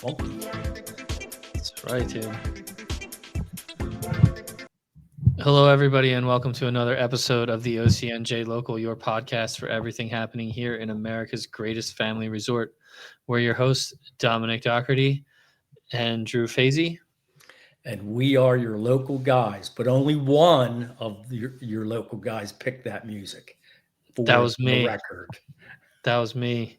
funky. That's right, dude. Hello, everybody, and welcome to another episode of the OCNJ Local, your podcast for everything happening here in America's greatest family resort. We're your hosts, Dominic Doherty and Drew Fazy. And we are your local guys, but only one of your local guys picked that music. That was me. The record. That was me.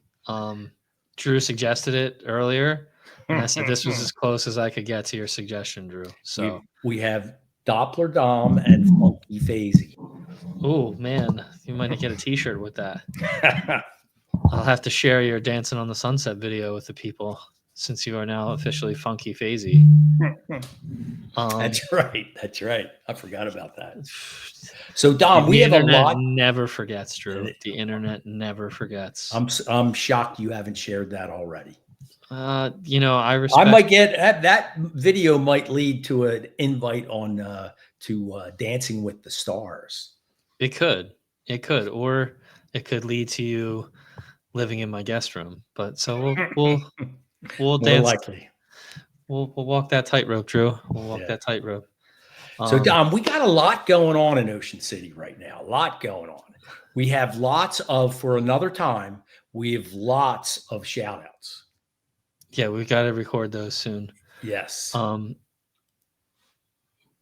Drew suggested it earlier, and I said this was as close as I could get to your suggestion, Drew. So we have Doppler Dom and Funky Fazy. Oh, man, you might get a t-shirt with that. I'll have to share your Dancing on the Sunset video with the people since you are now officially Funky Fazy. That's right. That's right. I forgot about that. So, Dom, we have a lot. Never forgets, Drew. The internet never forgets. I'm shocked you haven't shared that already. I respect. I might get that video might lead to an invite on to Dancing with the Stars. It could, or it could lead to you living in my guest room. But so we'll dance. Likely. We'll walk that tightrope, Drew. We'll walk that tightrope. So, Dom, we got a lot going on in Ocean City right now. A lot going on. We have lots of, for another time, we have lots of shout outs. Yeah, we've got to record those soon. Yes.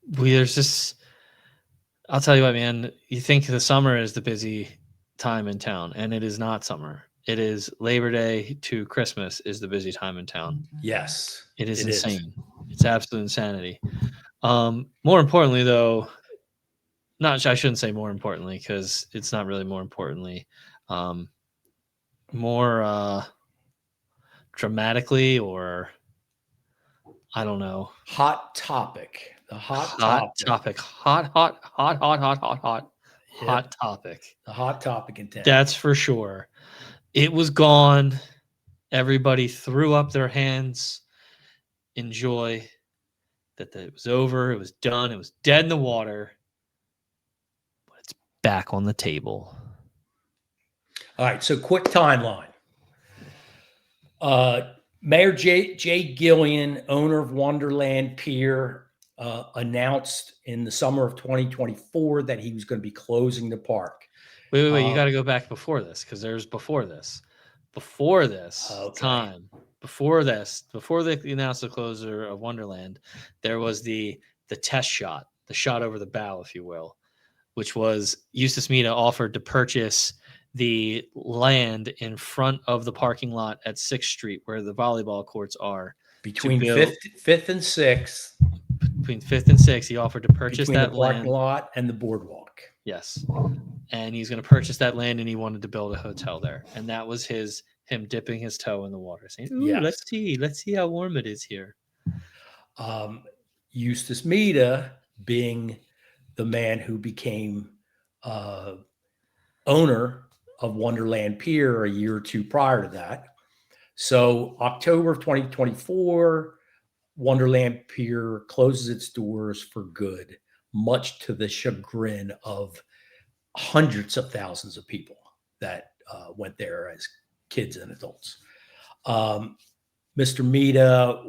There's just, I'll tell you what, man, you think the summer is the busy time in town, and it is not summer. It is Labor Day to Christmas is the busy time in town. Yes. It is insane. It's absolute insanity. More importantly, though, I shouldn't say more importantly, because it's not really more importantly. More dramatically, or I don't know. Hot topic. The hot topic. Hot topic. The hot topic in town. That's for sure. It was gone. Everybody threw up their hands in joy that it was over. It was done. It was dead in the water. But it's back on the table. All right. So quick timeline. Mayor Jay Gillian, owner of Wonderland Pier, announced in the summer of 2024 that he was going to be closing the park. Wait. You got to go back before this, because there's before this. Before this time, before they announced the closure of Wonderland, there was the test shot, the shot over the bow, if you will, which was Eustace Mita offered to purchase the land in front of the parking lot at 6th Street, where the volleyball courts are. Between 5th and 6th. Between 5th and 6th, he offered to purchase that the parking lot and the boardwalk. Yes. And he's going to purchase that land, and he wanted to build a hotel there. And that was him dipping his toe in the water, saying, "Ooh, let's see how warm it is here." Eustace Mita being the man who became owner of Wonderland Pier a year or two prior to that. So October of 2024, Wonderland Pier closes its doors for good, much to the chagrin of hundreds of thousands of people that went there as kids and adults. Mr. Mita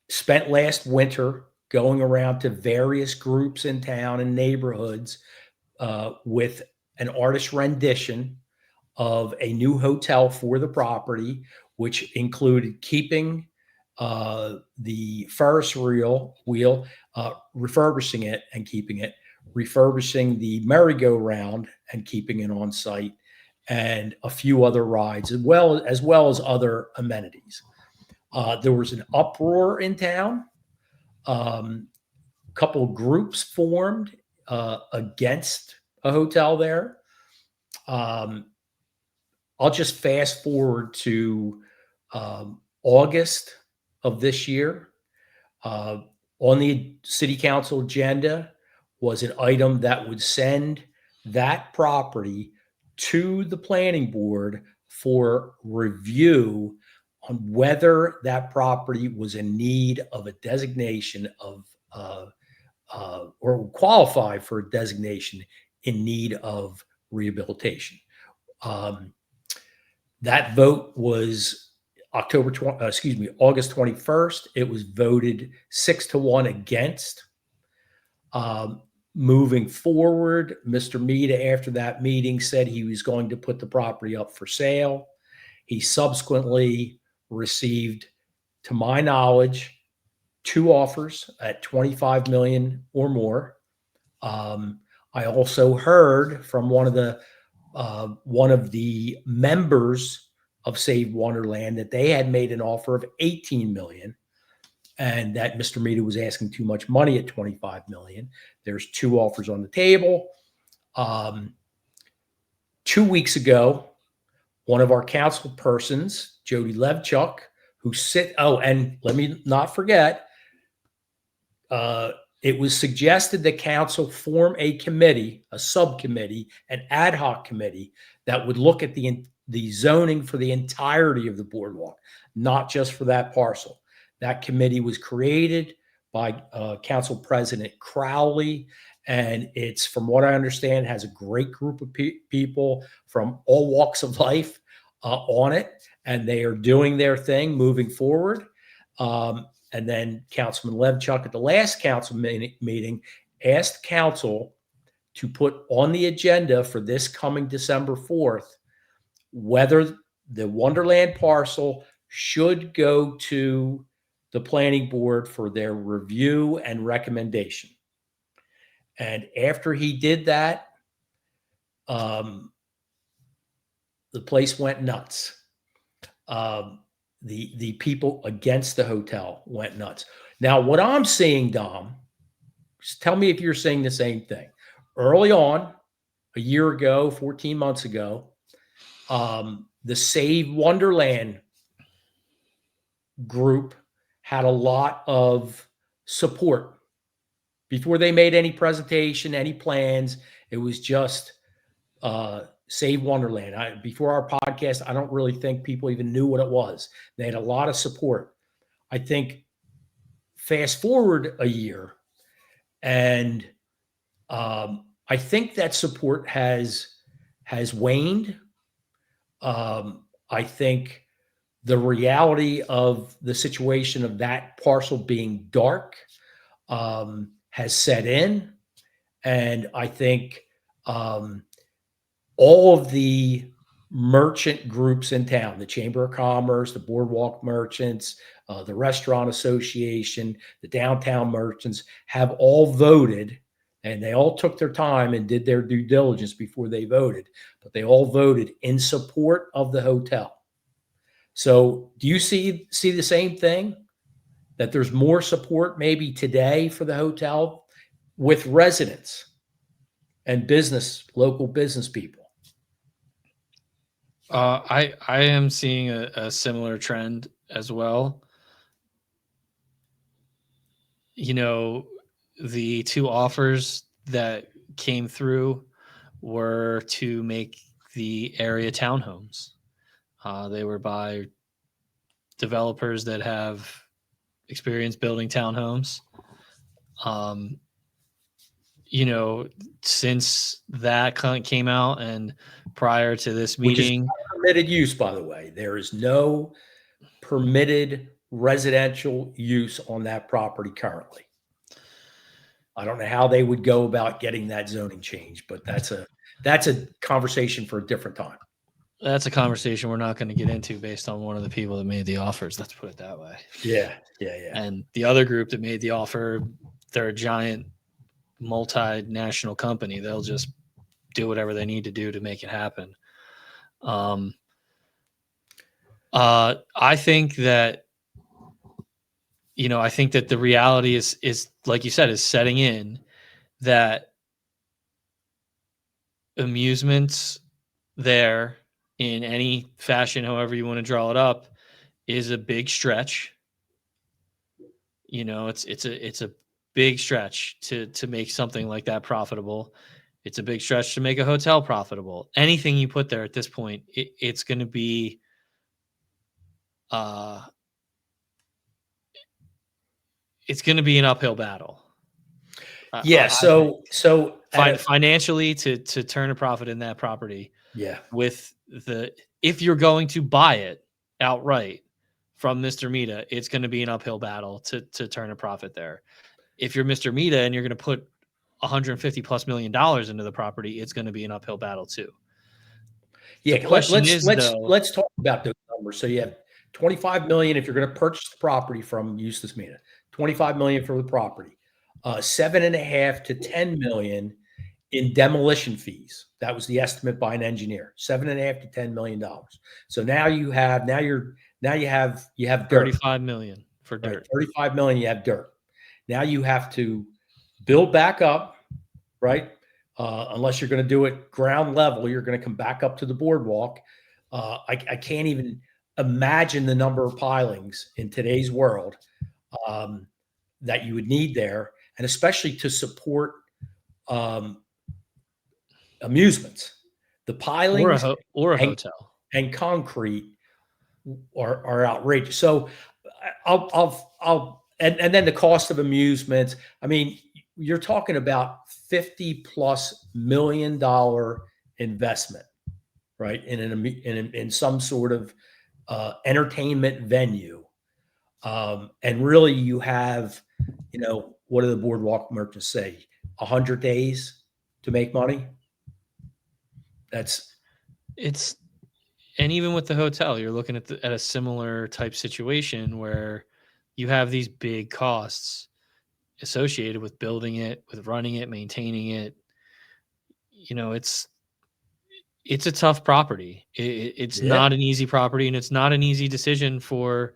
spent last winter going around to various groups in town and neighborhoods with an artist rendition of a new hotel for the property, which included keeping the Ferris wheel, refurbishing it and keeping it, refurbishing the merry-go-round and keeping it on site, and a few other rides, as well as other amenities. There was an uproar in town. A couple of groups formed against a hotel there. I'll just fast forward to August of this year. On the city council agenda was an item that would send that property to the planning board for review on whether that property was in need of a designation of or qualify for a designation in need of rehabilitation. That vote was August 21st, it was voted 6-1 against. Moving forward, Mr. Mita, after that meeting, said he was going to put the property up for sale. He subsequently received, to my knowledge, 2 offers at 25 million or more. I also heard from one of the members of Save Wonderland that they had made an offer of 18 million, and that Mr. Mita was asking too much money at 25 million. There's 2 offers on the table. 2 weeks ago, one of our council persons, Jody Levchuk, and let me not forget, it was suggested that council form a committee, a subcommittee, an ad hoc committee that would look at the zoning for the entirety of the boardwalk, not just for that parcel. That committee was created by Council President Crowley, and it's, from what I understand, has a great group of people from all walks of life on it, and they are doing their thing moving forward. And then Councilman Levchuk at the last council meeting asked council to put on the agenda for this coming December 4th whether the Wonderland parcel should go to the planning board for their review and recommendation. And after he did that, the place went nuts. The people against the hotel went nuts. Now, what I'm seeing, Dom, just tell me if you're seeing the same thing. Early on, a year ago, 14 months ago, the Save Wonderland group had a lot of support. Before they made any presentation, any plans, it was just Save Wonderland. Before our podcast, I don't really think people even knew what it was. They had a lot of support. I think fast forward a year, and I think that support has waned. I think the reality of the situation of that parcel being dark has set in, and I think all of the merchant groups in town, the Chamber of Commerce, the Boardwalk Merchants, the Restaurant Association, the Downtown Merchants, have all voted, and they all took their time and did their due diligence before they voted, but they all voted in support of the hotel. So do you see the same thing, that there's more support maybe today for the hotel with residents and local business people? I am seeing a similar trend as well. You know, the 2 offers that came through were to make the area townhomes. They were by developers that have experience building townhomes. You know, since that came out and prior to this meeting, which is not permitted use, by the way. There is no permitted residential use on that property currently. I don't know how they would go about getting that zoning change, but that's a conversation for a different time. That's a conversation we're not going to get into based on one of the people that made the offers. Let's put it that way. Yeah. And the other group that made the offer, they're a giant multinational company. They'll just do whatever they need to do to make it happen. I think that, the reality is like you said, is setting in, that amusements there in any fashion, however you want to draw it up, is a big stretch. It's a big stretch to make something like that profitable. It's a big stretch to make a hotel profitable. Anything you put there at this point, it's going to be an uphill battle. Yeah. Financially, to turn a profit in that property. Yeah. If you're going to buy it outright, from Mr. Mita, it's going to be an uphill battle to turn a profit there. If you're Mr. Mita and you're going to put $150+ million into the property, it's going to be an uphill battle too. Yeah, The question is, let's talk about those numbers. So you have 25 million if you're going to purchase the property from Eustace Mita, 25 million for the property, 7.5 to 10 million in demolition fees. That was the estimate by an engineer. 7.5 to 10 million dollars. So now you have dirt. 35 million for dirt. Right, 35 million. You have dirt. Now you have to build back up, right? Unless you're going to do it ground level, you're going to come back up to the boardwalk. I can't even imagine the number of pilings in today's world that you would need there, and especially to support amusements. The pilings or a hotel and concrete are outrageous. So and then the cost of amusements. I mean, you're talking about $50+ million investment, right? In some sort of entertainment venue. And really you have, what do the boardwalk merchants say? 100 days to make money. And even with the hotel, you're looking at a similar type situation where you have these big costs associated with building it, with running it, maintaining it. It's a tough property. It's not an easy property, and it's not an easy decision for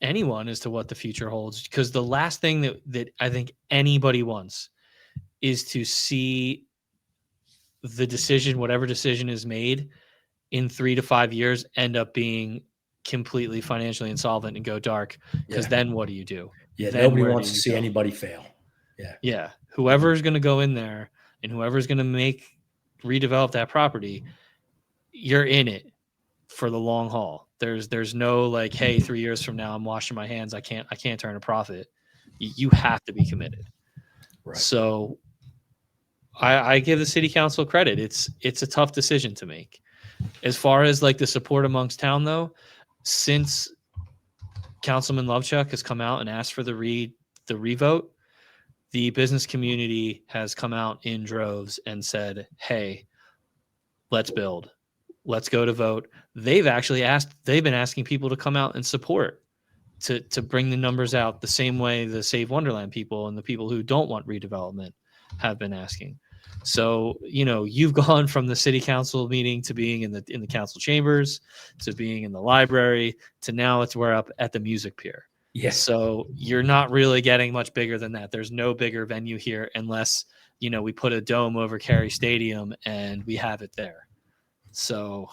anyone as to what the future holds. Because the last thing that I think anybody wants is to see the decision, whatever decision is made, in 3 to 5 years end up being completely financially insolvent and go dark. Because then what do you do? Yeah, then nobody wants to see anybody fail. Yeah. Whoever's going to go in there and whoever's going to redevelop that property, you're in it for the long haul. There's no like, hey, 3 years from now I'm washing my hands. I can't turn a profit. You have to be committed. Right. So I give the city council credit. It's a tough decision to make. As far as like the support amongst town though, since Councilman Levchuk has come out and asked for the revote, the business community has come out in droves and said, hey, let's build. Let's go to vote. They've been asking people to come out and support to bring the numbers out the same way the Save Wonderland people and the people who don't want redevelopment have been asking. So, you've gone from the city council meeting to being in the council chambers, to being in the library, to now we're up at the music pier. Yes. So you're not really getting much bigger than that. There's no bigger venue here unless, we put a dome over Cary Stadium and we have it there. So,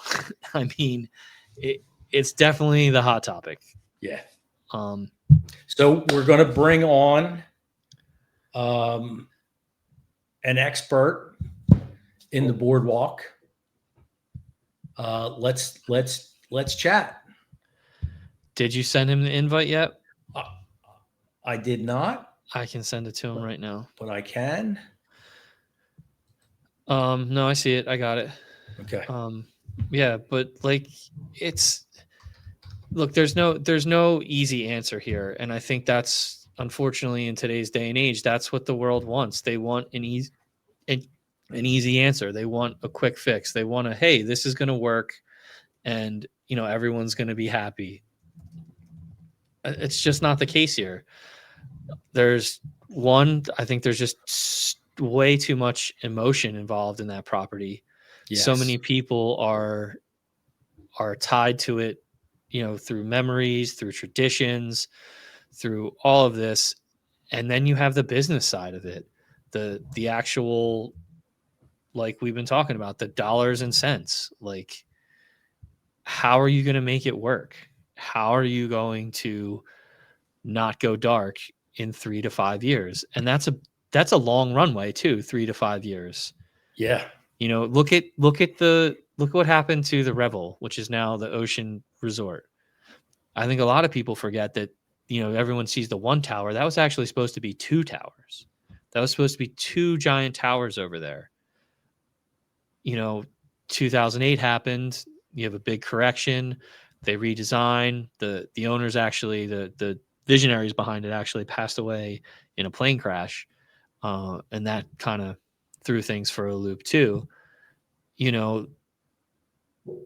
I mean, it's definitely the hot topic. Yeah. So we're going to bring on an expert in the boardwalk. Let's chat. Did you send him the invite yet? I did not. I can send it to him right now. But I can. No, I see it. I got it. Okay. Yeah, but like there's no easy answer here, and I think that's unfortunately in today's day and age, that's what the world wants. They want an easy answer. They want a quick fix. They want hey, this is going to work, and everyone's going to be happy. It's just not the case here. I think there's just way too much emotion involved in that property. Yes. So many people are tied to it, through memories, through traditions, through all of this. And then you have the business side of it, the actual, like we've been talking about, the dollars and cents. Like, how are you going to make it work? How are you going to not go dark in 3 to 5 years? And that's a long runway too, 3 to 5 years. Yeah. Look at what happened to the Revote, which is now the Ocean Resort. I think a lot of people forget that, everyone sees the one tower. That was actually supposed to be 2 towers. That was supposed to be 2 giant towers over there. 2008 happened. You have a big correction. They redesigned. The owners actually, the visionaries behind it actually passed away in a plane crash, and that kind of threw things for a loop too. You know,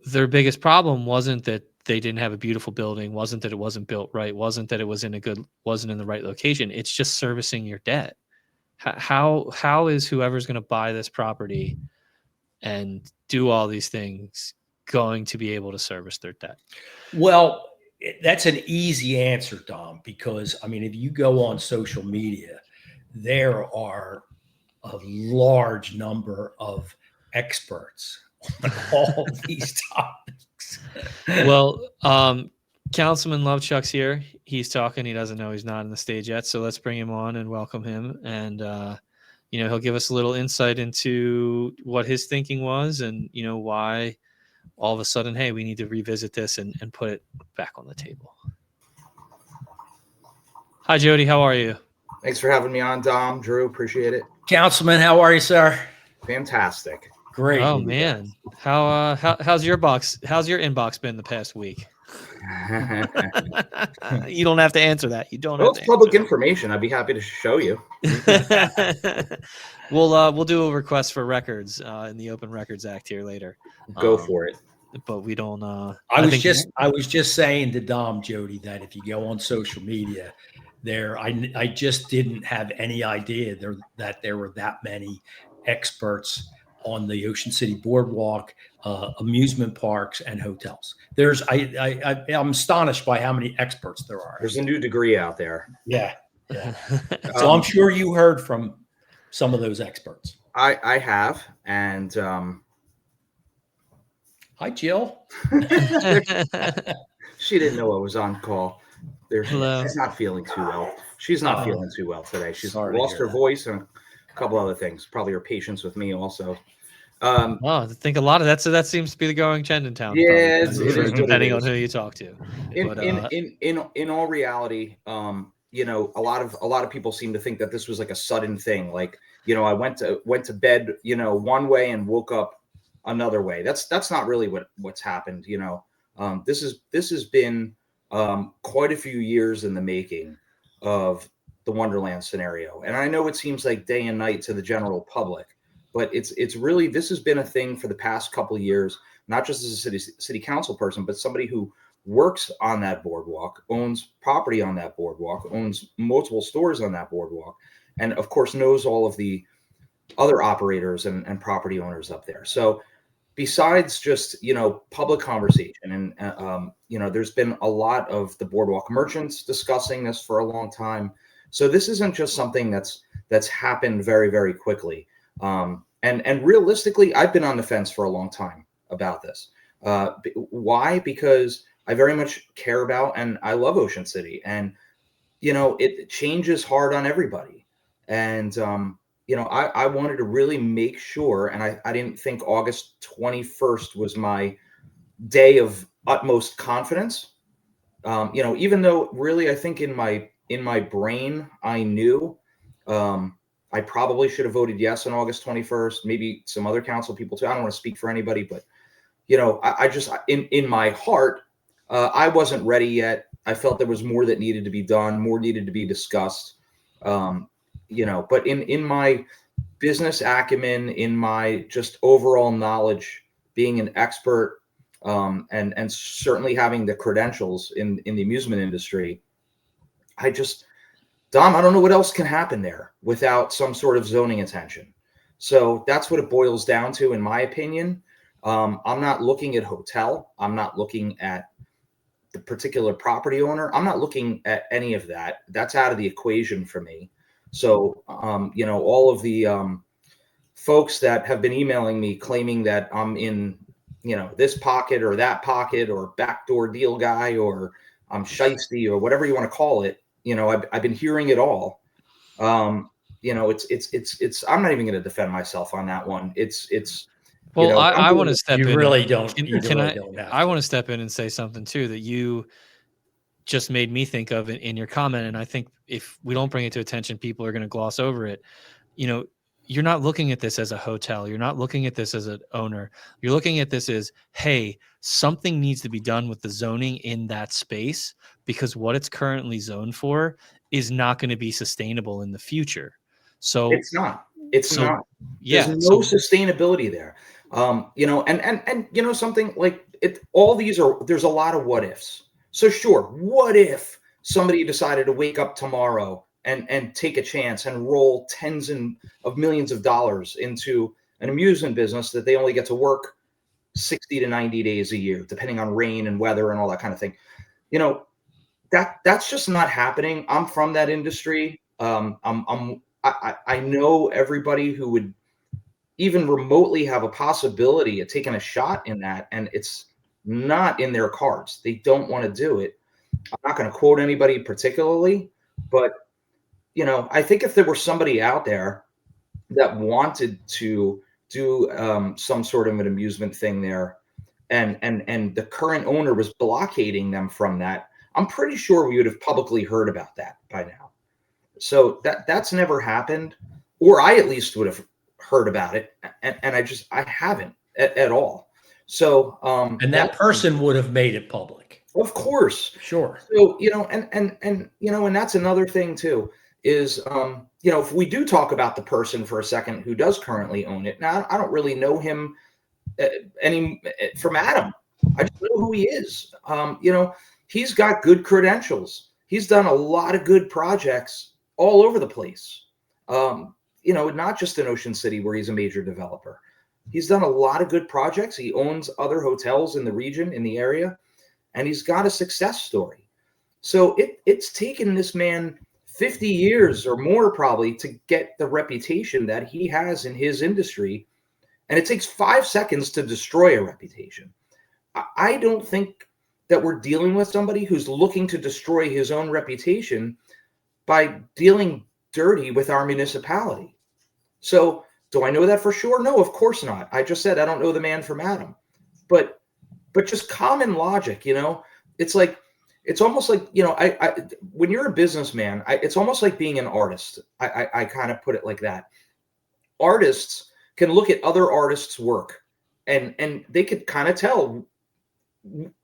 their biggest problem wasn't that they didn't have a beautiful building, wasn't that it wasn't built right, wasn't that it wasn't in the right location. It's just servicing your debt. How is whoever's going to buy this property and do all these things going to be able to service their debt? Well, that's an easy answer, Dom, because I mean, if you go on social media, there are a large number of experts on all these topics. Well, Councilman Levchuk's here. He's talking. He doesn't know he's not on the stage yet. So let's bring him on and welcome him. And, he'll give us a little insight into what his thinking was and, why all of a sudden, hey, we need to revisit this and put it back on the table. Hi, Jody. How are you? Thanks for having me on, Dom. Drew, appreciate it. Councilman, how are you, sir? Fantastic. Great. Oh man, how's your inbox been the past week? You don't have to answer that. You don't. Well, have it's to public information. I'd be happy to show you. We'll do a request for records in the Open Records Act here later. Go for it. But we don't. I was just saying to Dom, Jody, that if you go on social media, I just didn't have any idea that there were that many experts on the Ocean City Boardwalk, amusement parks, and hotels. I'm astonished by how many experts there are. There's a new degree out there. Yeah. So I'm sure you heard from some of those experts. I have, and hi, Jill. She didn't know I was on call. Hello. She's not feeling too well. She's not feeling too well today. She's lost her that. voice and a couple other things. Probably her patience with me also. I think a lot of that seems to be the going trend in town. Yeah, depending on who you talk to. In all reality, a lot of people seem to think that this was like a sudden thing. Like, I went to bed, one way and woke up another way. That's not really what's happened. This has been quite a few years in the making of the Wonderland scenario. And I know it seems like day and night to the general public, but it's really, this has been a thing for the past couple of years, not just as a city council person, but somebody who works on that boardwalk, owns property on that boardwalk, owns multiple stores on that boardwalk, and of course knows all of the other operators and property owners up there. So besides just, public conversation and, there's been a lot of the boardwalk merchants discussing this for a long time. So this isn't just something that's happened very, very quickly. And realistically, I've been on the fence for a long time about this. Why? Because I very much care about and I love Ocean City, and it changes hard on everybody. And I wanted to really make sure, and I didn't think August 21st was my day of utmost confidence. Even though really I think in my brain I knew I probably should have voted yes on August 21st. Maybe some other council people too. I don't want to speak for anybody, but I just in my heart I wasn't ready yet. I felt there was more that needed to be done, more needed to be discussed. But in my business acumen, in my just overall knowledge, being an expert, and certainly having the credentials in the amusement industry, Dom, I don't know what else can happen there without some sort of zoning attention. So that's what it boils down to, in my opinion. I'm not looking at hotel. I'm not looking at the particular property owner. I'm not looking at any of that. That's out of the equation for me. So, all of the folks that have been emailing me claiming that I'm in, this pocket or that pocket or backdoor deal guy or I'm shiesty or whatever you want to call it. I've been hearing it all. It's I'm not even going to defend myself on that one. Well, I want to step in. You really don't. I want to step in and say something too that you just made me think of in your comment. And I think if we don't bring it to attention, people are going to gloss over it. you're not looking at this as a hotel. You're not looking at this as an owner. You're looking at this as, hey, something needs to be done with the zoning in that space, because what it's currently zoned for is not going to be sustainable in the future. So It's not. It's so not. There's yeah, no so sustainability there. You know, and you know something, like it. All these are. There's a lot of what ifs. So sure, what if somebody decided to wake up tomorrow and take a chance and roll of millions of dollars into an amusement business that they only get to work 60 to 90 days a year, depending on rain and weather and all that kind of thing. You know, that's just not happening. I'm from that industry. I know everybody who would even remotely have a possibility of taking a shot in that, and it's not in their cards. They don't want to do it. I'm not going to quote anybody particularly, but you know, I think if there were somebody out there that wanted to do some sort of an amusement thing there, and the current owner was blockading them from that, I'm pretty sure we would have publicly heard about that by now. So that's never happened, or I at least would have heard about it, and I haven't at all. So And that person would have made it public. of course. Sure. So, you know, and you know, and that's another thing too, is you know, if we do talk about the person for a second who does currently own it. Now, I don't really know him from Adam. I just know who he is. You know, he's got good credentials. He's done a lot of good projects all over the place. You know, not just in Ocean City, where he's a major developer. He's done a lot of good projects. He owns other hotels in the region, in the area, and he's got a success story. So it's taken this man 50 years or more probably to get the reputation that he has in his industry. And it takes 5 seconds to destroy a reputation. I don't think that we're dealing with somebody who's looking to destroy his own reputation by dealing dirty with our municipality. So do I know that for sure? No, of course not. I just said I don't know the man from Adam. But just common logic, you know, it's like, it's almost like, you know, I when you're a businessman, it's almost like being an artist. I kind of put it like that. Artists can look at other artists' work, and they could kind of tell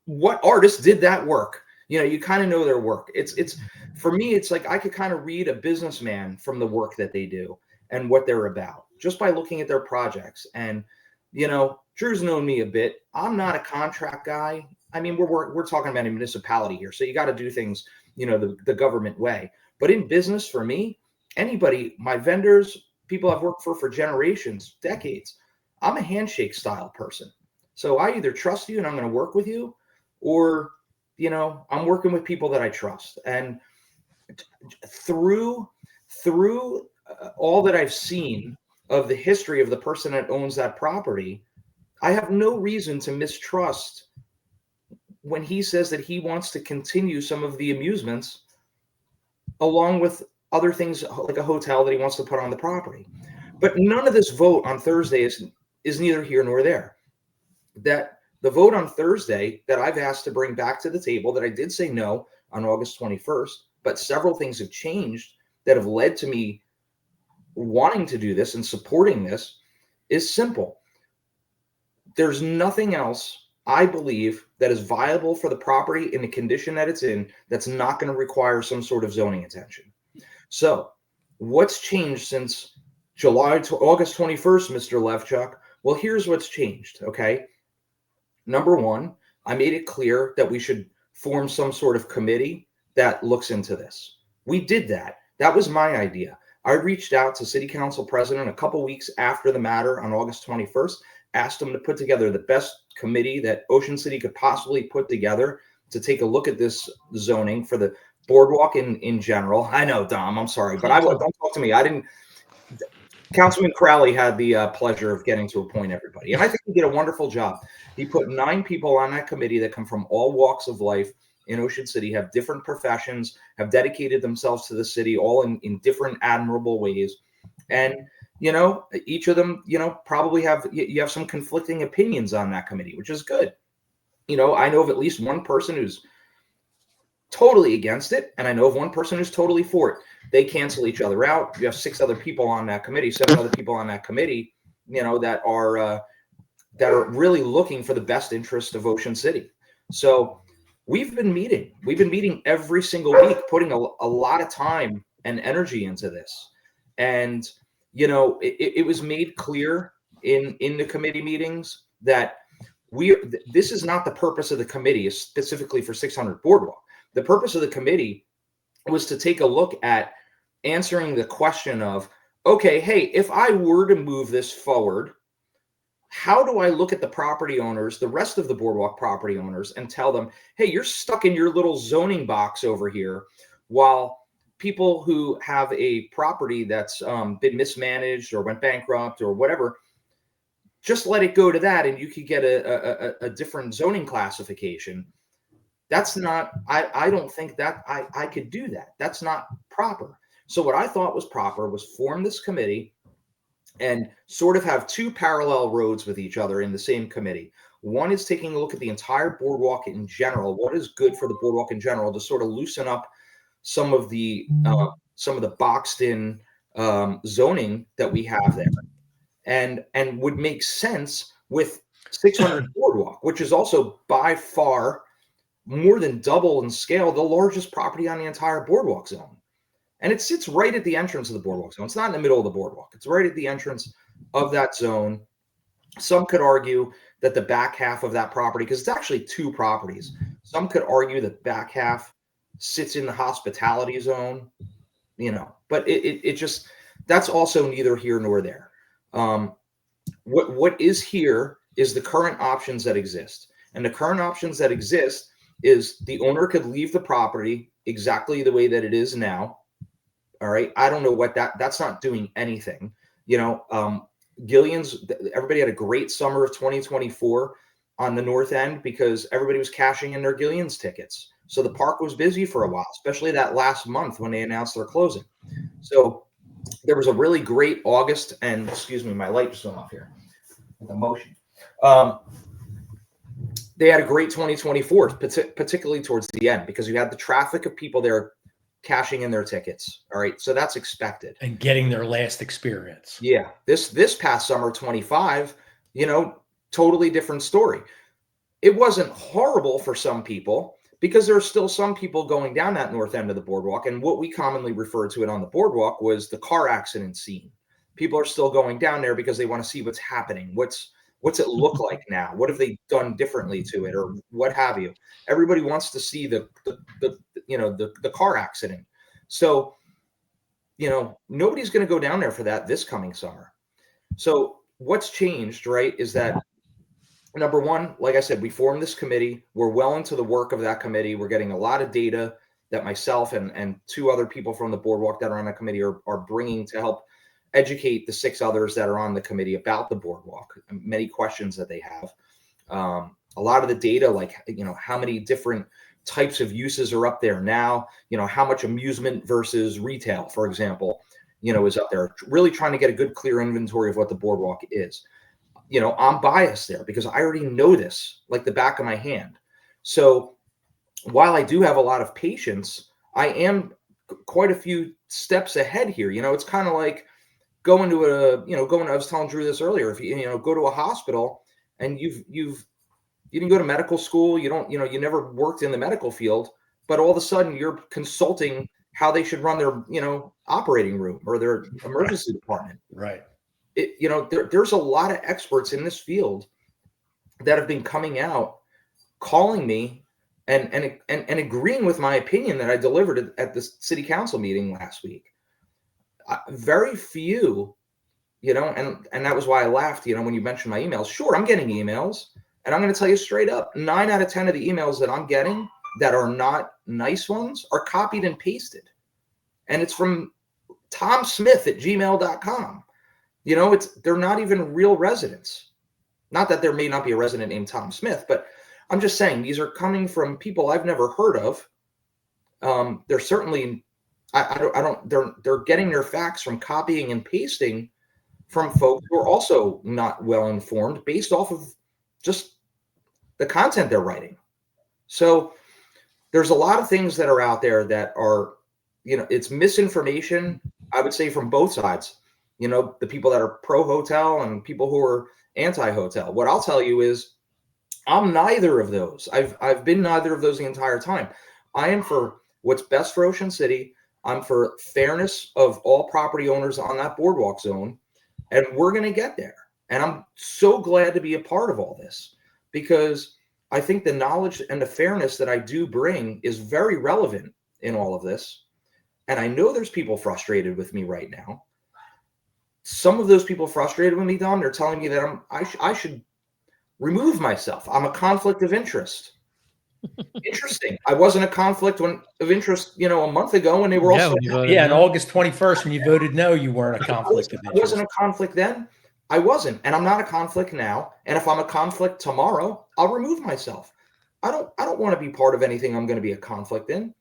what artist did that work. You know, you kind of know their work. It's for me, it's like I could kind of read a businessman from the work that they do and what they're about just by looking at their projects. And you know, Drew's known me a bit. I'm not a contract guy. I mean, we're talking about a municipality here, so you got to do things, you know, the government way. But in business, for me, anybody, my vendors, people I've worked for generations, decades, I'm a handshake style person. So I either trust you and I'm going to work with you, or, you know, I'm working with people that I trust. And through all that I've seen of the history of the person that owns that property, I have no reason to mistrust when he says that he wants to continue some of the amusements along with other things like a hotel that he wants to put on the property. But none of this vote on Thursday is neither here nor there. That the vote on Thursday that I've asked to bring back to the table, that I did say no on August 21st, but several things have changed that have led to me wanting to do this and supporting this, is simple. There's nothing else, I believe, that is viable for the property in the condition that it's in that's not going to require some sort of zoning attention. So what's changed since August 21st, Mr. Levchuk? Well, here's what's changed, okay? Number one, I made it clear that we should form some sort of committee that looks into this. We did that. That was my idea. I reached out to City Council President a couple weeks after the matter on August 21st, asked him to put together the best committee that Ocean City could possibly put together to take a look at this zoning for the boardwalk in general. I know, Dom, I'm sorry, but don't talk to me. I didn't. Councilman Crowley had the pleasure of getting to appoint everybody, and I think he did a wonderful job. He put 9 people on that committee that come from all walks of life in Ocean City, have different professions, have dedicated themselves to the city, all in different admirable ways. And, you know, each of them, you know, probably you have some conflicting opinions on that committee, which is good. You know, I know of at least one person who's totally against it, and I know of one person who's totally for it. They cancel each other out. You have 6 other people on that committee, 7 other people on that committee, that are really looking for the best interest of Ocean City. So we've been meeting every single week, putting a lot of time and energy into this. And, it was made clear in the committee meetings that this is not the purpose of the committee, specifically for 600 Boardwalk. The purpose of the committee was to take a look at answering the question of, okay, hey, if I were to move this forward, how do I look at the property owners, the rest of the Boardwalk property owners, and tell them, hey, you're stuck in your little zoning box over here, while people who have a property that's been mismanaged or went bankrupt or whatever, just let it go to that and you could get a different zoning classification. That's not, I don't think that I could do that. That's not proper. So what I thought was proper was form this committee and sort of have 2 parallel roads with each other in the same committee. One is taking a look at the entire Boardwalk in general. What is good for the Boardwalk in general to sort of loosen up some of the boxed in zoning that we have there, and would make sense with 600 Boardwalk, which is also by far more than double in scale the largest property on the entire Boardwalk zone. And it sits right at the entrance of the Boardwalk zone. It's not in the middle of the Boardwalk. It's right at the entrance of that zone. Some could argue that the back half of that property, because it's actually 2 properties, some could argue that back half sits in the hospitality zone, but it just, that's also neither here nor there. What is here is the current options that exist. And the current options that exist is the owner could leave the property exactly the way that it is now. All right. I don't know what that's not doing anything. Gillian's, everybody had a great summer of 2024 on the north end because everybody was cashing in their Gillian's tickets. So the park was busy for a while, especially that last month when they announced their closing. So there was a really great August, and excuse me, my light just went off here with the motion. They had a great 2024, particularly towards the end, because you had the traffic of people there cashing in their tickets. All right. So that's expected. And getting their last experience. Yeah. This past summer, 25, totally different story. It wasn't horrible for some people because there are still some people going down that north end of the Boardwalk. And what we commonly refer to it on the Boardwalk was the car accident scene. People are still going down there because they want to see what's happening. What's it look like now? What have they done differently to it, or what have you? Everybody wants to see the car accident. So, nobody's going to go down there for that this coming summer. So what's changed, right, is that number one, like I said, we formed this committee. We're well into the work of that committee. We're getting a lot of data that myself and 2 other people from the Boardwalk that are on the committee are bringing to help educate the 6 others that are on the committee about the Boardwalk. Many questions that they have. A lot of the data, like, how many different types of uses are up there now, how much amusement versus retail, for example, is up there. Really trying to get a good, clear inventory of what the Boardwalk is. I'm biased there because I already know this like the back of my hand. So while I do have a lot of patience, I am quite a few steps ahead here. It's kind of like going to I was telling Drew this earlier. If you go to a hospital and you didn't go to medical school, you never worked in the medical field, but all of a sudden you're consulting how they should run their, operating room or their emergency department. Right. There's a lot of experts in this field that have been coming out, calling me and agreeing with my opinion that I delivered at the city council meeting last week. Very few, and that was why I laughed, when you mentioned my emails. Sure, I'm getting emails, and I'm going to tell you straight up, 9 out of 10 of the emails that I'm getting that are not nice ones are copied and pasted. And it's from tomsmith@gmail.com. They're not even real residents. Not that there may not be a resident named Tom Smith, but I'm just saying these are coming from people I've never heard of. They're certainly, they're getting their facts from copying and pasting from folks who are also not well informed based off of just the content they're writing. So, there's a lot of things that are out there that are, it's misinformation, I would say, from both sides. The people that are pro hotel and people who are anti hotel. What I'll tell you is I'm neither of those. I've been neither of those the entire time. I am for what's best for Ocean City. I'm for fairness of all property owners on that boardwalk zone, and we're going to get there. And I'm so glad to be a part of all this, because I think the knowledge and the fairness that I do bring is very relevant in all of this. And I know there's people frustrated with me right now. Some of those people frustrated with me, Dom, they're telling me that I should remove myself. I'm a conflict of interest. Interesting. I wasn't a conflict of interest, a month ago when they were also. On August 21st, when you voted no, you weren't a conflict of interest. I wasn't a conflict then. I wasn't, and I'm not a conflict now. And if I'm a conflict tomorrow, I'll remove myself. I don't want to be part of anything I'm going to be a conflict in.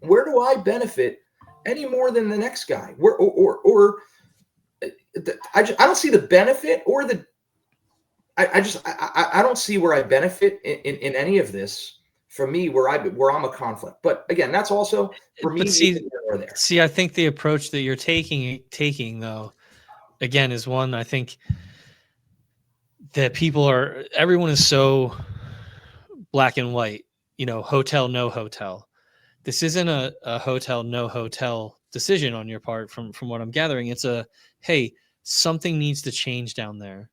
Where do I benefit any more than the next guy? I don't see the benefit or the. I don't see where I benefit in any of this. For me, where I'm a conflict. But again, that's also for me. See, I think the approach that you're taking though, again, is one I think that everyone is so black and white, hotel, no hotel. This isn't a hotel, no hotel decision on your part from what I'm gathering. It's hey, something needs to change down there.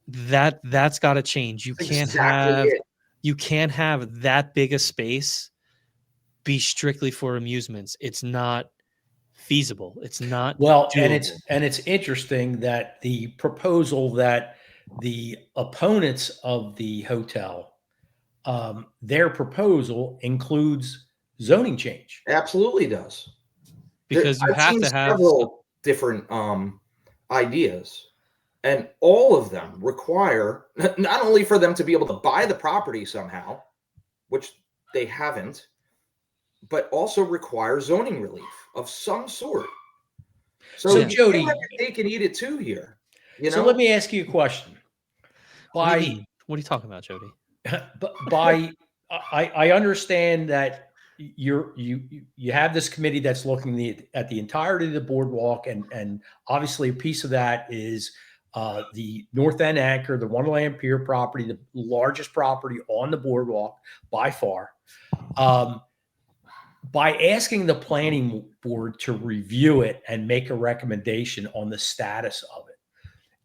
That's got to change. You can't have that big a space be strictly for amusements. It's not feasible. It's not doable. and it's interesting that the proposal that the opponents of the hotel, their proposal includes zoning change. Absolutely does. Because you have to have several different ideas. And all of them require not only for them to be able to buy the property somehow, which they haven't, but also require zoning relief of some sort. So Jody, they can eat it too here. So let me ask you a question. What are you talking about, Jody? I understand that you have this committee that's looking at the entirety of the boardwalk, and obviously a piece of that is the North End Anchor, the Wonderland Pier property, the largest property on the boardwalk by far. By asking the planning board to review it and make a recommendation on the status of it,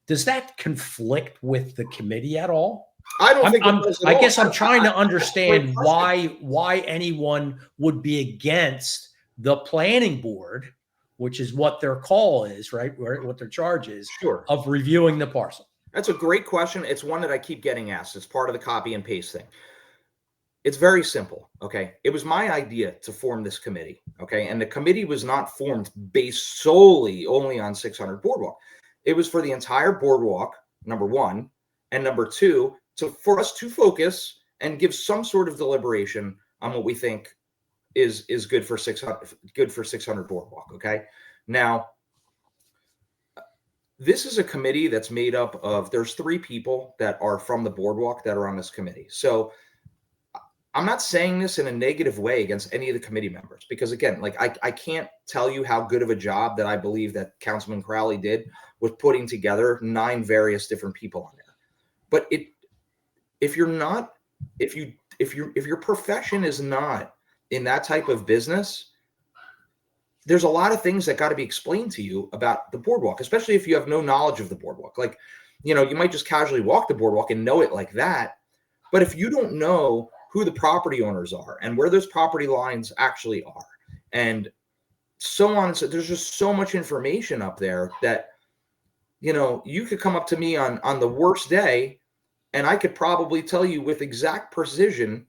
does that conflict with the committee at all? I don't think. I guess I'm trying to understand why anyone would be against the planning board, which is what their call is, right? What their charge is, of reviewing the parcel. That's a great question. It's one that I keep getting asked. It's part of the copy and paste thing. It's very simple, okay? It was my idea to form this committee, okay? And the committee was not formed based solely only on 600 Boardwalk. It was for the entire boardwalk, number one, and number two, for us to focus and give some sort of deliberation on what we think is good for 600 Boardwalk, okay? Now, this is a committee that's made up of, there's 3 people that are from the boardwalk that are on this committee. So I'm not saying this in a negative way against any of the committee members, because again, like I can't tell you how good of a job that I believe that Councilman Crowley did with putting together 9 various different people on there. But if your profession is not in that type of business, there's a lot of things that got to be explained to you about the boardwalk, especially if you have no knowledge of the boardwalk. Like, you might just casually walk the boardwalk and know it like that. But if you don't know who the property owners are and where those property lines actually are, and so on, so there's just so much information up there that, you could come up to me on the worst day and I could probably tell you with exact precision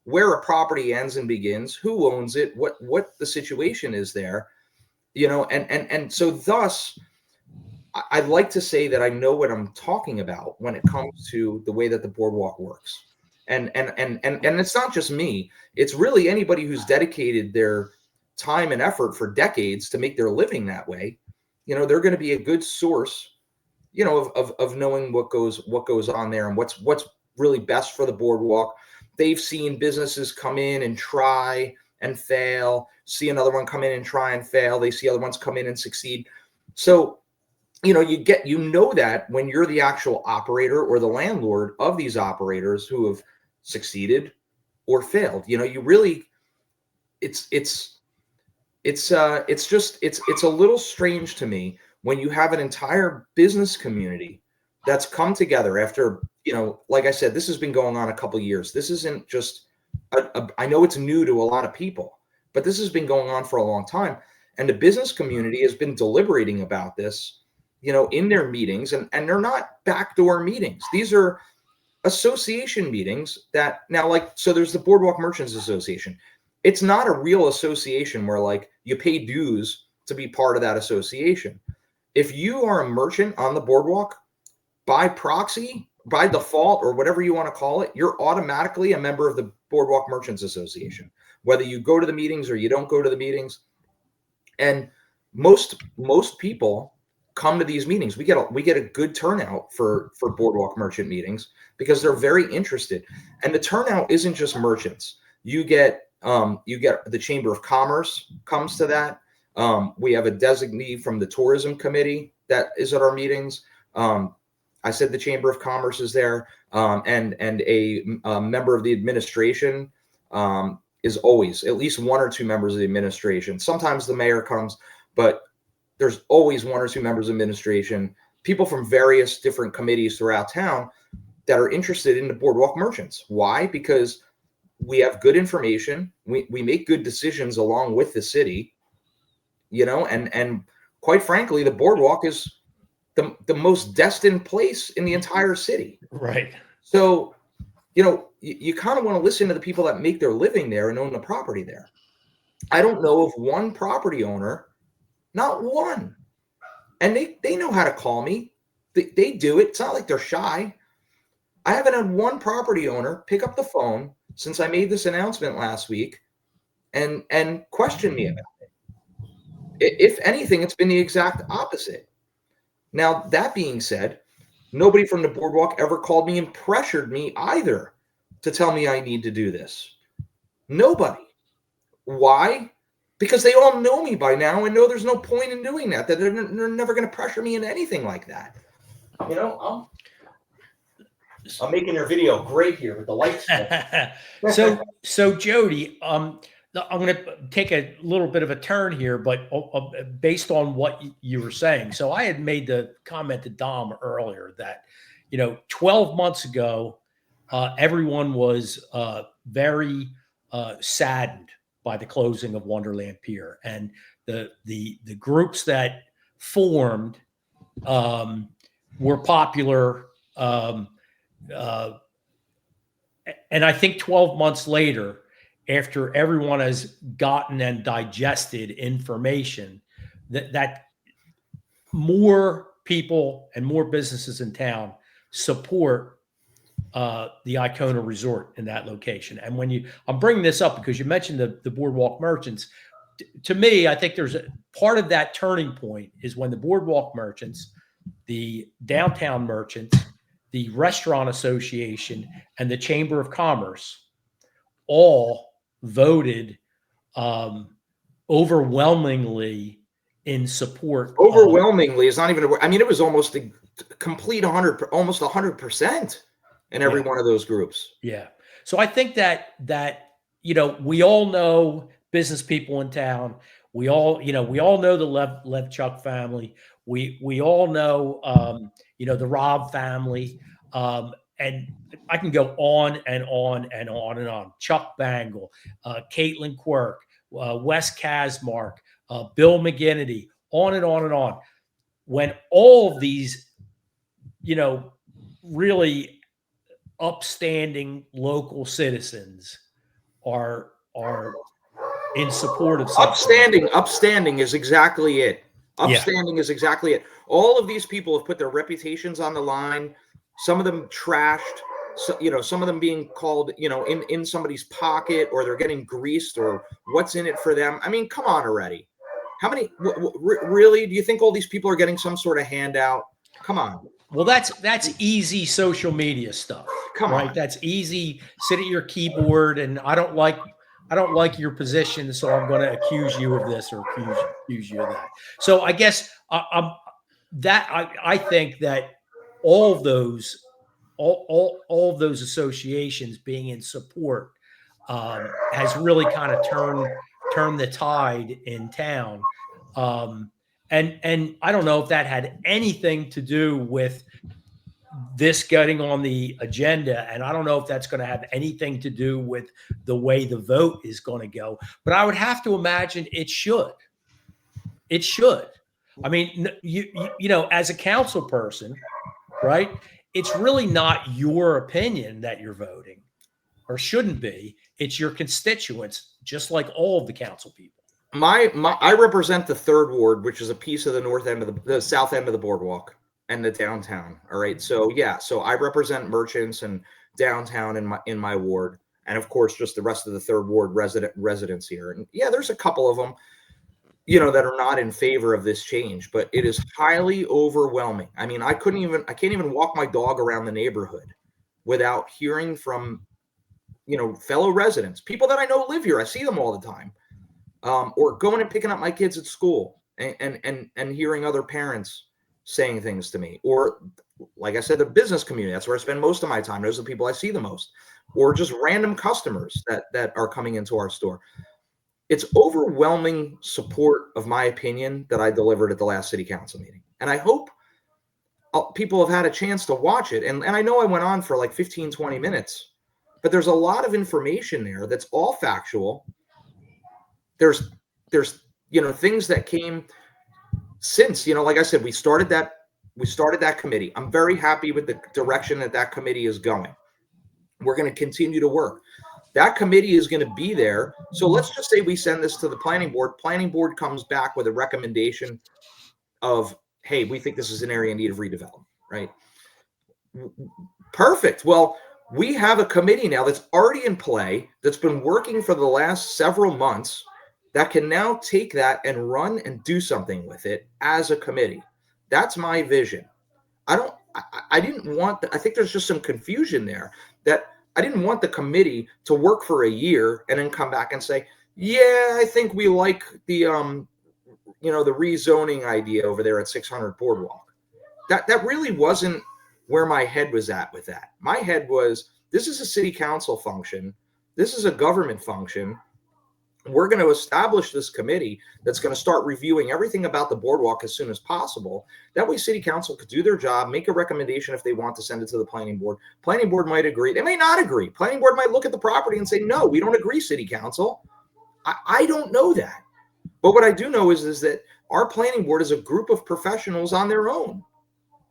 where a property ends and begins, who owns it, what the situation is there, and so thus I'd like to say that I know what I'm talking about when it comes to the way that the boardwalk works. And it's not just me, it's really anybody who's dedicated their time and effort for decades to make their living that way. They're going to be a good source, of knowing what goes on there and what's really best for the boardwalk, they've seen businesses come in and try and fail, see another one come in and try and fail. They see other ones come in and succeed. So, you know that when you're the actual operator or the landlord of these operators who have succeeded or failed, you really, it's a little strange to me when you have an entire business community that's come together after, like I said, this has been going on a couple of years. This isn't just, I know it's new to a lot of people, but this has been going on for a long time. And the business community has been deliberating about this, in their meetings, and they're not backdoor meetings. These are association meetings that now, so there's the Boardwalk Merchants Association. It's not a real association where like you pay dues to be part of that association. If you are a merchant on the boardwalk, by proxy, by default, or whatever you want to call it, you're automatically a member of the Boardwalk Merchants Association, whether you go to the meetings or you don't go to the meetings. And most people come to these meetings. We get a good turnout for Boardwalk Merchant meetings because they're very interested. And the turnout isn't just merchants. You get the Chamber of Commerce comes to that. We have a designee from the Tourism Committee that is at our meetings. I said the Chamber of Commerce is there, and a member of the administration is always at least one or two members of the administration. Sometimes the mayor comes, but there's always one or two members of administration, people from various different committees throughout town that are interested in the Boardwalk Merchants. Why? Because we have good information. We make good decisions along with the city, and quite frankly, the boardwalk is the most destined place in the entire city. Right. So, you kind of want to listen to the people that make their living there and own the property there. I don't know of one property owner, not one. And they know how to call me. They do it. It's not like they're shy. I haven't had one property owner pick up the phone since I made this announcement last week and question me about it. If anything, it's been the exact opposite. Now, that being said, nobody from the boardwalk ever called me and pressured me either to tell me I need to do this. Nobody. Why? Because they all know me by now and know there's no point in doing that they're never going to pressure me into anything like that. I'm making your video great here with the lights. So Jody, I'm going to take a little bit of a turn here, but based on what you were saying. So I had made the comment to Dom earlier that, 12 months ago, everyone was very saddened by the closing of Wonderland Pier, and the groups that formed were popular. And I think 12 months later, after everyone has gotten and digested information, that more people and more businesses in town support the Icona Resort in that location. And I'm bringing this up because you mentioned the Boardwalk Merchants. To me, I think there's a part of that turning point is when the Boardwalk Merchants, the Downtown Merchants, the Restaurant Association, and the Chamber of Commerce all voted overwhelmingly in support. Overwhelmingly is not even a word. I mean, it was almost a complete 100% in every one of those groups. Yeah. So I think that we all know business people in town. We all know the Levchuk family. We all know the Robb family. And I can go on and on and on and on. Chuck Bangle, Caitlin Quirk, Wes Kasmark, Bill McGinnity, on and on and on. When all of these, really upstanding local citizens are in support of something. Upstanding is exactly it. Upstanding is exactly it. All of these people have put their reputations on the line. Some of them trashed, some of them being called, in somebody's pocket, or they're getting greased, or what's in it for them. I mean, come on already. How many, really, do you think all these people are getting some sort of handout? Come on. Well, that's easy social media stuff. Come right? on. That's easy. Sit at your keyboard, and I don't like your position, so I'm going to accuse you of this or accuse you of that. So I guess I think that all of those all of those associations being in support has really kind of turned the tide in town. And I don't know if that had anything to do with this getting on the agenda, and I don't know if that's going to have anything to do with the way the vote is going to go, but I would have to imagine it should. It should. I mean, you know, as a council person, right? It's really not your opinion that you're voting, or shouldn't be. It's your constituents, just like all of the council people. I represent the 3rd ward, which is a piece of the north end of the south end of the boardwalk and the downtown. All right. So yeah, so I represent merchants and downtown in my ward, and of course just the rest of the 3rd ward residents here. And yeah, there's a couple of them, you know, that are not in favor of this change, but it is highly overwhelming. I mean, I can't even walk my dog around the neighborhood without hearing from, you know, fellow residents, people that I know live here. I see them all the time. Or going and picking up my kids at school and hearing other parents saying things to me, or like I said, the business community, that's where I spend most of my time. Those are the people I see the most, or just random customers that are coming into our store. It's overwhelming support of my opinion that I delivered at the last city council meeting. And I hope people have had a chance to watch it. And I know I went on for like 15, 20 minutes, but there's a lot of information there that's all factual. There's, you know, things that came since, you know, like I said, we started that committee. I'm very happy with the direction that committee is going. We're going to continue to work. That committee is going to be there. So let's just say we send this to the planning board. Planning board comes back with a recommendation of, hey, we think this is an area in need of redevelopment, right? Perfect. Well, we have a committee now that's already in play, that's been working for the last several months, that can now take that and run and do something with it as a committee. That's my vision. I think there's just some confusion there, that I didn't want the committee to work for a year and then come back and say, yeah, I think we like the, you know, the rezoning idea over there at 600 Boardwalk. That really wasn't where my head was at with that. My head was, this is a city council function. This is a government function. We're going to establish this committee that's going to start reviewing everything about the boardwalk as soon as possible. That way city council could do their job, make a recommendation if they want to send it to the planning board. Planning board might agree. They may not agree. Planning board might look at the property and say, no, we don't agree, city council. I don't know that. But what I do know is that our planning board is a group of professionals on their own.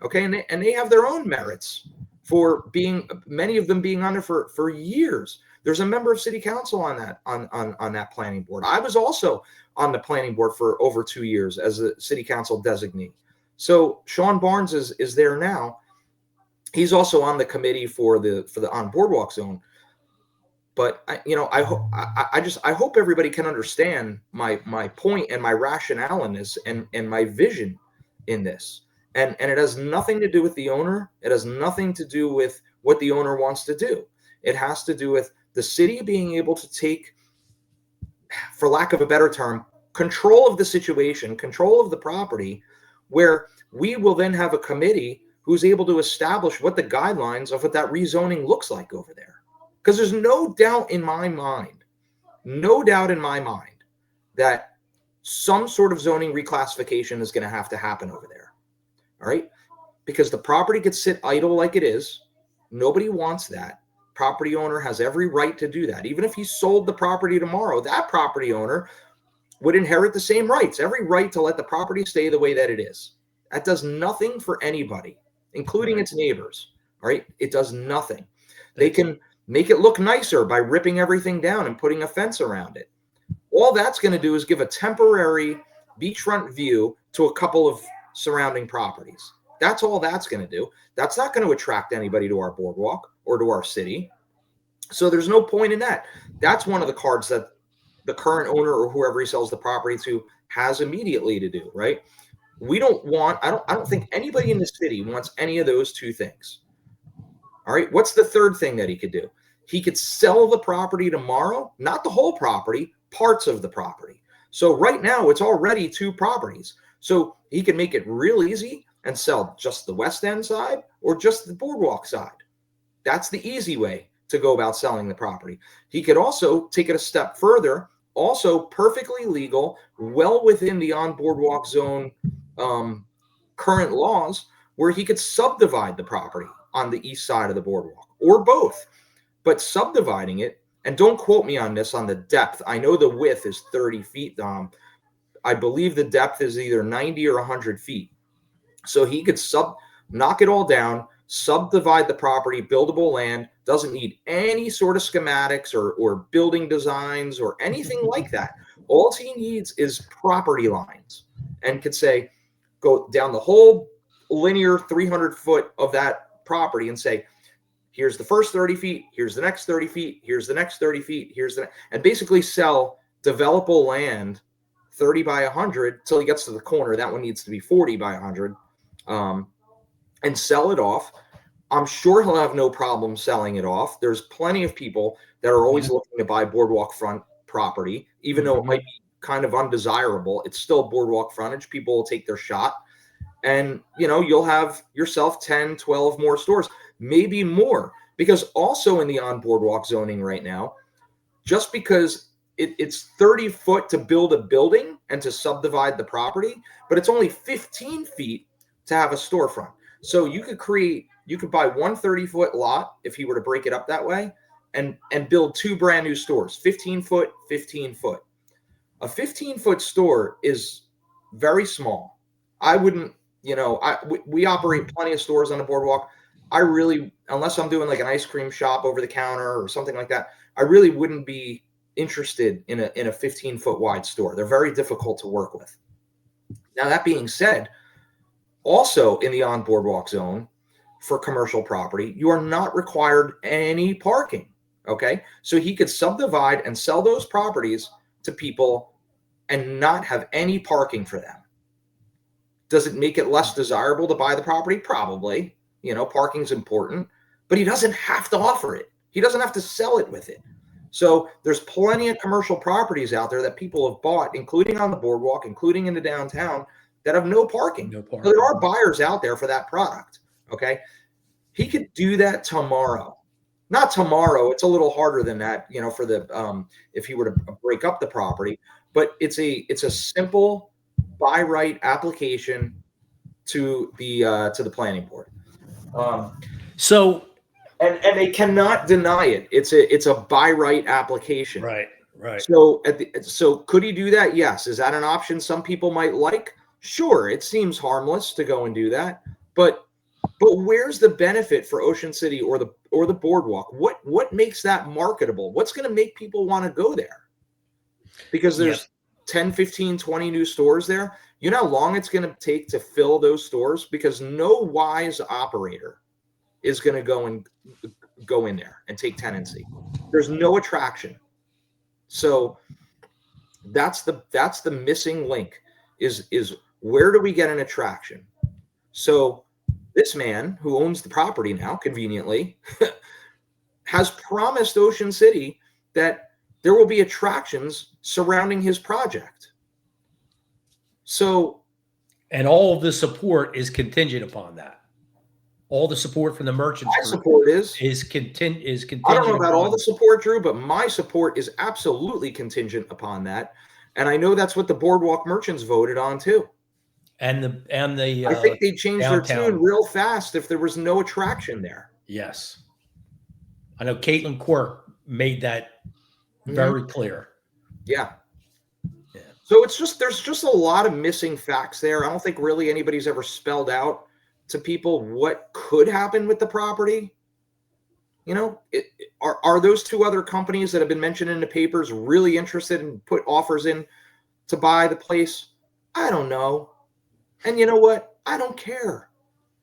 Okay. And they have their own merits for being, many of them being on there for years. There's a member of city council on that planning board. I was also on the planning board for over 2 years as a city council designee. So Sean Barnes is there now. He's also on the committee for the on boardwalk zone. But I hope everybody can understand my point and my rationale in this and my vision in this. And it has nothing to do with the owner. It has nothing to do with what the owner wants to do. It has to do with the city being able to take, for lack of a better term, control of the situation, control of the property, where we will then have a committee who's able to establish what the guidelines of what that rezoning looks like over there. Because there's no doubt in my mind that some sort of zoning reclassification is going to have to happen over there. All right? Because the property could sit idle like it is. Nobody wants that. Property owner has every right to do that. Even if he sold the property tomorrow, that property owner would inherit the same rights, every right to let the property stay the way that it is. That does nothing for anybody, including its neighbors. All right? It does nothing. They can make it look nicer by ripping everything down and putting a fence around it. All that's going to do is give a temporary beachfront view to a couple of surrounding properties. That's all that's going to do. That's not going to attract anybody to our boardwalk or to our city. So there's no point in that. That's one of the cards that the current owner or whoever he sells the property to has immediately to do, right? We don't want, I don't think anybody in the city wants any of those two things. All right. What's the third thing that he could do? He could sell the property tomorrow, not the whole property, parts of the property. So right now it's already 2 properties. So he can make it real easy and sell just the West End side or just the Boardwalk side. That's the easy way to go about selling the property. He could also take it a step further, also perfectly legal, well within the on Boardwalk zone current laws, where he could subdivide the property on the east side of the boardwalk, or both. But subdividing it, and don't quote me on this on the depth. I know the width is 30 feet. I believe the depth is either 90 or 100 feet. So he could knock it all down, subdivide the property, buildable land, doesn't need any sort of schematics or building designs or anything like that. All he needs is property lines, and could say, go down the whole linear 300 foot of that property and say, here's the first 30 feet, here's the next 30 feet, here's the next 30 feet, and basically sell developable land 30 by 100 till he gets to the corner. That one needs to be 40 by 100, and sell it off. I'm sure he'll have no problem selling it off. There's plenty of people that are always looking to buy boardwalk front property, even though it might be kind of undesirable. It's still boardwalk frontage. People will take their shot, and you'll have yourself 10, 12 more stores, maybe more, because also in the on boardwalk zoning right now, just because it's 30 foot to build a building and to subdivide the property, but it's only 15 feet to have a storefront. So you could buy one 30-foot lot if he were to break it up that way, and build 2 brand new stores, 15 foot, 15 foot. A 15-foot store is very small. I wouldn't, we operate plenty of stores on the boardwalk. I really, unless I'm doing like an ice cream shop over the counter or something like that, I really wouldn't be interested in a 15-foot wide store. They're very difficult to work with. Now, that being said, also in the on boardwalk zone for commercial property, you are not required any parking. Okay. So he could subdivide and sell those properties to people and not have any parking for them. Does it make it less desirable to buy the property? Probably. Parking's important, but he doesn't have to offer it. He doesn't have to sell it with it. So there's plenty of commercial properties out there that people have bought, including on the boardwalk, including in the downtown, that have no parking. No parking. So there are buyers out there for that product. Okay. He could do that tomorrow. Not tomorrow. It's a little harder than that, for the, if he were to break up the property, but it's a simple by right application to the planning board. So, and they cannot deny it. It's a by right application. right. So could he do that? Yes. Is that an option some people might like? Sure. It seems harmless to go and do that, but where's the benefit for Ocean City or the boardwalk? What makes that marketable? What's going to make people want to go there? Because there's 10, 15, 20 new stores there. You know how long it's going to take to fill those stores? Because no wise operator is going to go in there and take tenancy. There's no attraction. So that's the missing link is where do we get an attraction? So this man who owns the property now, conveniently, has promised Ocean City that there will be attractions surrounding his project. So, and all of the support is contingent upon that. All the support from the merchants. My support is contingent. I don't know about all the support, Drew, but my support is absolutely contingent upon that. And I know that's what the boardwalk merchants voted on too. And the I think they changed downtown. their tune real fast if there was no attraction there. Yes. I know Caitlin Quirk made that very clear. Yeah. So there's just a lot of missing facts there. I don't think really anybody's ever spelled out to people what could happen with the property. Are those 2 other companies that have been mentioned in the papers really interested and put offers in to buy the place? I don't know. And you know what? I don't care.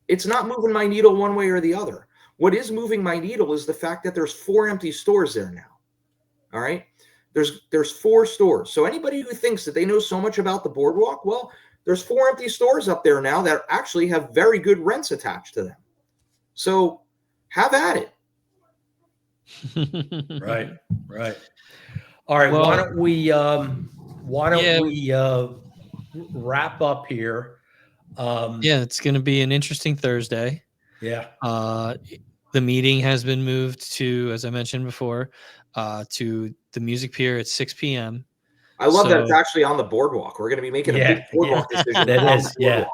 It's not moving my needle one way or the other. What is moving my needle is the fact that there's 4 empty stores there now. All right. There's 4 stores. So anybody who thinks that they know so much about the boardwalk, well, There's 4 empty stores up there now that actually have very good rents attached to them. So have at it. Right. Right. All right. Well, why don't yeah. we wrap up here? Yeah, it's going to be an interesting Thursday. Yeah. The meeting has been moved to, as I mentioned before, to the Music Pier at 6 p.m. I love that it's actually on the boardwalk. We're going to be making a big boardwalk decision. That on is, the boardwalk.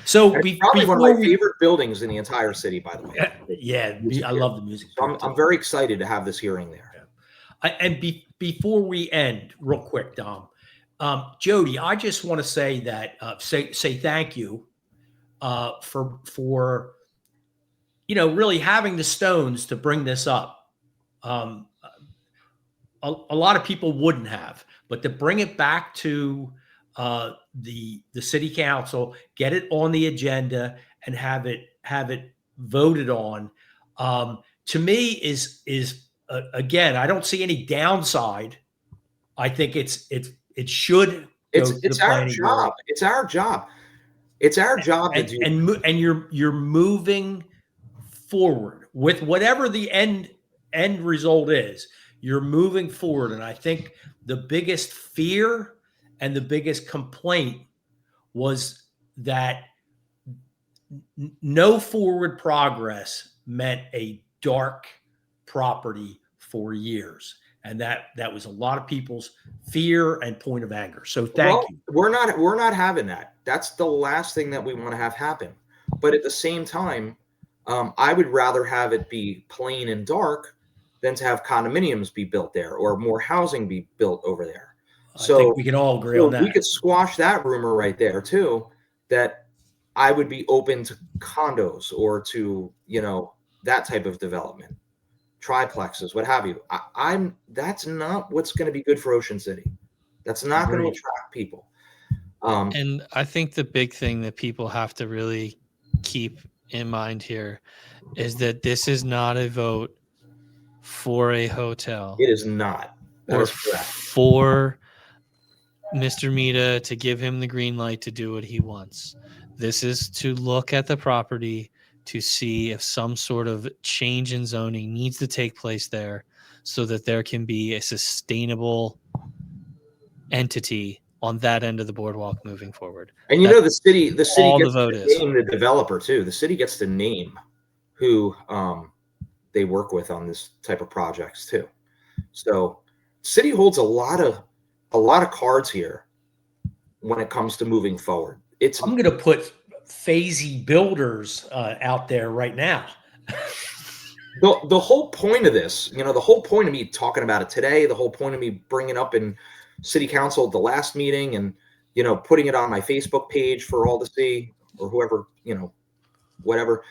So And it's probably one of my favorite buildings in the entire city, by the way. Yeah, I love the music. So I'm very excited to have this hearing there. And before we end, real quick, Dom, Jody, I just want to say that say thank you for really having the stones to bring this up. A lot of people wouldn't have, but to bring it back to the city council, get it on the agenda, and have it voted on, to me is again, I don't see any downside. I think it should. It's our job. It's our job. It's our job to do. And you're moving forward with whatever the end result is. You're moving forward, and I think the biggest fear and the biggest complaint was that no forward progress meant a dark property for years, and that was a lot of people's fear and point of anger. So thank you. We're not having that. That's the last thing that we want to have happen. But at the same time, I would rather have it be plain and dark than to have condominiums be built there or more housing be built over there. So I think we can all agree on that. We could squash that rumor right there too, that I would be open to condos or to, that type of development, triplexes, what have you. That's not what's going to be good for Ocean City. That's not going to attract people. And I think the big thing that people have to really keep in mind here is that this is not a vote for a hotel. It is not. Or for Mr. Mita to give him the green light to do what he wants. This is to look at the property to see if some sort of change in zoning needs to take place there so that there can be a sustainable entity on that end of the boardwalk moving forward. And the city gets to name the developer too. The city gets to name who they work with on this type of projects too. So city holds a lot of cards here when it comes to moving forward. I'm going to put Phasey Builders out there right now. The whole point of this, the whole point of me talking about it today, the whole point of me bringing up in city council at the last meeting and, putting it on my Facebook page for all to see, or whoever, whatever,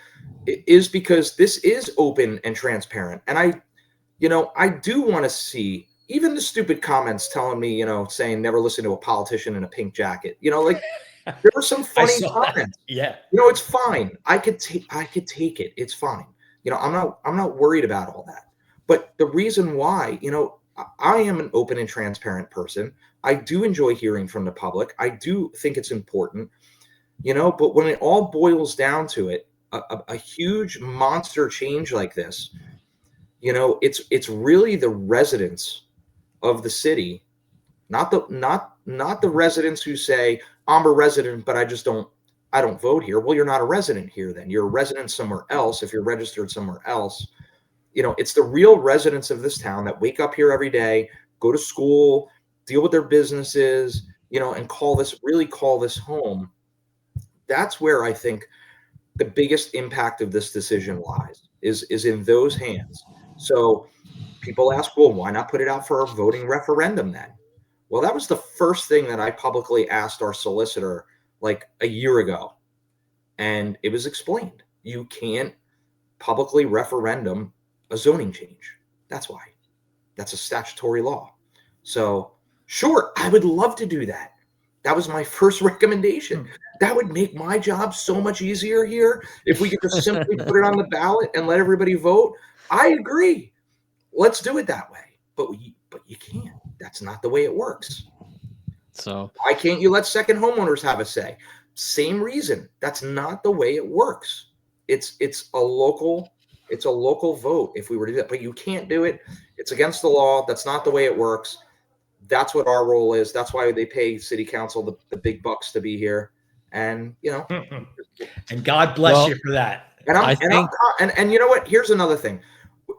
is because this is open and transparent. And I do want to see even the stupid comments telling me, saying never listen to a politician in a pink jacket, there were some funny comments. Yeah. It's fine. I could take it. It's fine. I'm not worried about all that. But the reason why, I am an open and transparent person. I do enjoy hearing from the public. I do think it's important, but when it all boils down to it, a huge monster change like this, it's really the residents of the city, not the residents who say, I'm a resident, but I don't vote here. Well, you're not a resident here then. You're a resident somewhere else if you're registered somewhere else. It's the real residents of this town that wake up here every day, go to school, deal with their businesses, and call this home. That's where I think the biggest impact of this decision lies, is in those hands. So people ask, well, why not put it out for a voting referendum then? Well, that was the first thing that I publicly asked our solicitor like a year ago. And it was explained. You can't publicly referendum a zoning change. That's why. That's a statutory law. So sure, I would love to do that. That was my first recommendation. That would make my job so much easier here. If we could just simply put it on the ballot and let everybody vote. I agree. Let's do it that way. But you can't. That's not the way it works. So why can't you let second homeowners have a say? Same reason. That's not the way it works. It's a local vote if we were to do that, but you can't do it. It's against the law. That's not the way it works. That's what our role is. That's why they pay city council the big bucks to be here. And and God bless you for that. And you know what? Here's another thing.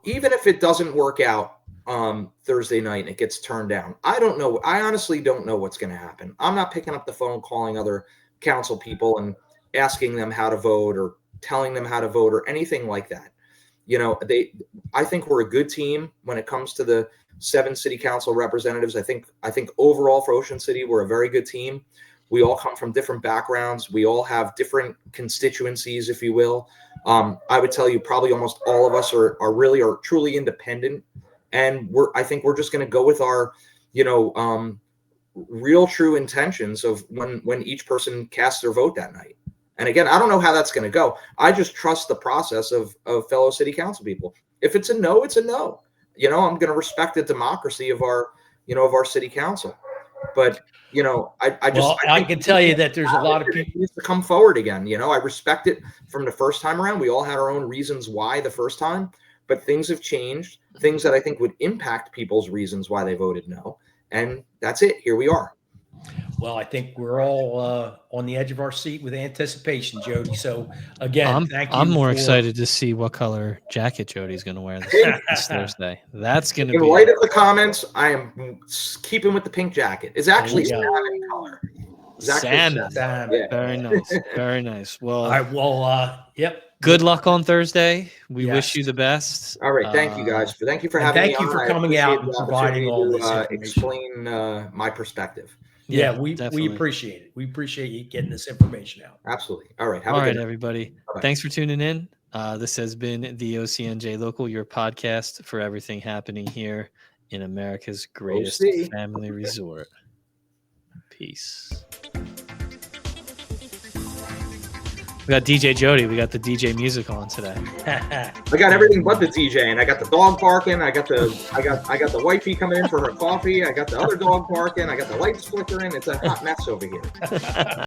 Even if it doesn't work out Thursday night and it gets turned down, I don't know. I honestly don't know what's going to happen. I'm not picking up the phone, calling other council people and asking them how to vote or telling them how to vote or anything like that. I think we're a good team when it comes to the 7 city council representatives. I think overall for Ocean City, we're a very good team. We all come from different backgrounds. We all have different constituencies, if you will. I would tell you probably almost all of us are truly independent. And I think we're just going to go with our, real true intentions of when each person casts their vote that night. And again, I don't know how that's going to go. I just trust the process of fellow city council people. If it's a no, it's a no. I'm going to respect the democracy of our city council. But I can tell you that there's a lot of people needs to come forward again. I respect it from the first time around. We all had our own reasons why the first time, but things have changed. Things that I think would impact people's reasons why they voted no, and that's it. Here we are. Well, I think we're all on the edge of our seat with anticipation, Jody. So again, thank you. I'm more excited to see what color jacket Jody's going to wear this Thursday. That's going to be. In light of the comments, I am keeping with the pink jacket. It's actually salmon color. Salmon. Yeah. Very nice. Very nice. Well, all right. Well, yep. Good luck on Thursday. We wish you the best. All right. Thank you guys. Thank you for having me. Thank you for coming out and providing all this information. Explain my perspective. Yeah, we appreciate it. We appreciate you getting this information out. Absolutely. All right. All right, everybody. Bye-bye. Thanks for tuning in. This has been the OCNJ Local, your podcast for everything happening here in America's greatest family resort. Peace. We got DJ Jody. We got the DJ music on today. I got everything but the DJ, and I got the dog barking. I got the wifey coming in for her coffee. I got the other dog barking. I got the lights flickering. It's a hot mess over here.